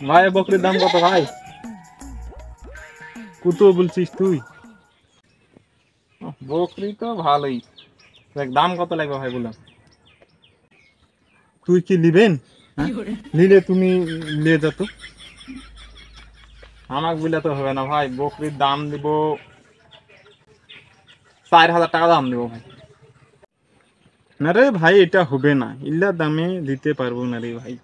ভাই বকরির দাম কত ভাই? কত বলছিস তুই? বকরি তো ভালোই, দাম কত লাগবে ভাই বললাম? তুই কি নিবেন? নিলে তুমি নিয়ে যা তো, আমাকে বললে তো হবে না ভাই। বকরির দাম দিব 4,000 টাকা দাম দেবো ভাই। না রে ভাই, এটা হবে না, ইল্লা দামে দিতে পারবো না রে ভাই।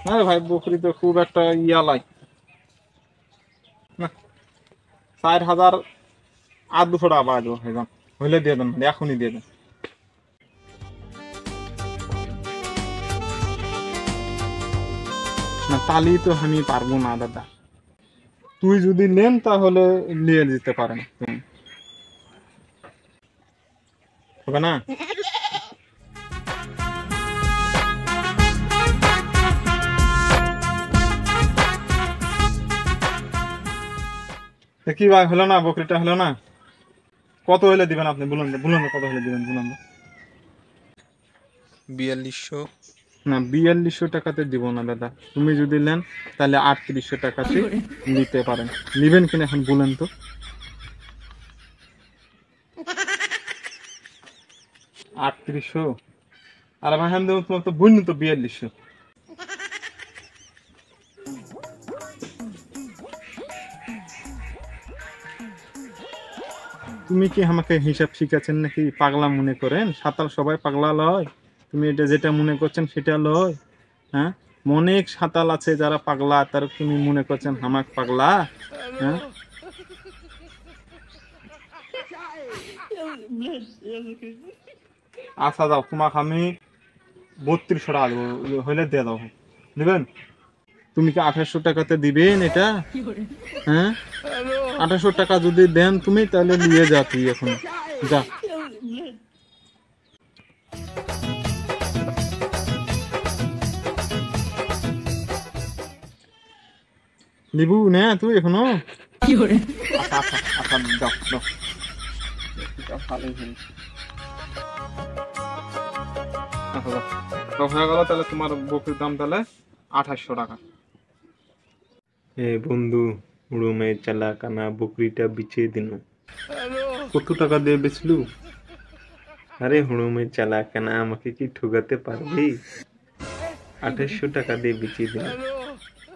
না রে ভাই, বকরি তো খুব একটা লাই না। 4,000 আর 200 টাকা বাড়া দেবো ভাই, হইলে দিয়ে দেন, এখনই দিয়ে দেন। না তালি তো আমি পারবো না দাদা, তুই যদি নেন তাহলে নিয়ে দিতে পারেন তুমি, হবে না? কি ভাই, হলো না? বকরিটা হলো না? কত হলে দিবেন আপনি বলুন তো, বলুন তো কত হলে দিবেন বলুন তো। 4200। না 4200 টাকাতে দিব না দাদা, তুমি যদি নেন তাহলে 3800 টাকাতে নিতে পারেন। নিবেন কিনা এখন বলেন তো। 3800? আর ভাই আমি দেবো তোমার তো বলুন তো 4200। তুমি কি আমাকে হিসাব শিখাচ্ছেন নাকি? পাগলা মনে করেন? সাঁতার সবাই পাগলা লয়, তুমি এটা যেটা মনে করছেন সেটা লয়। হ্যাঁ, অনেক সাঁতাল আছে যারা পাগলা, তার তুমি মনে করছেন হামাক পাগলা? হ্যাঁ, আচ্ছা যাও, তোমাকে আমি 3200 টাকা দেবো, হইলে দিয়ে দাও। দিবেন? তুমি কি 2800 টাকাতে দিবেন এটা? হ্যাঁ, 2800 টাকা যদি দেন তুমি তাহলে নিয়ে যা, তুই এখন যা। লিবু না তুই এখনো? আচ্ছা আচ্ছা আচ্ছা, যাও যাও। ভালোই হলো। আচ্ছা যাও, তো হয়ে গেল তাহলে তোমার বকরির দাম তাহলে 2800 টাকা। এ বন্ধু, রুমে চালা কানা বকরিটা বিছিয়ে দিন। কত টাকা দিয়ে বেচলু? আরে হুড়ুমে চালা কানা, আমাকে কি ঠকাতে পারবি? 2800 টাকা দিয়ে বিছিয়ে দিন।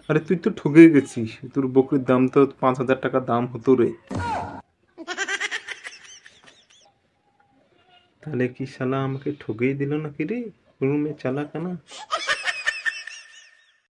আরে তুই তো ঠকে গেছিস, তোর বকরির দাম তো 5000 টাকা দাম হতো রে। তাহলে কি শালা আমাকে ঠকেই দিল নাকি রে? রুমে চালা কানা।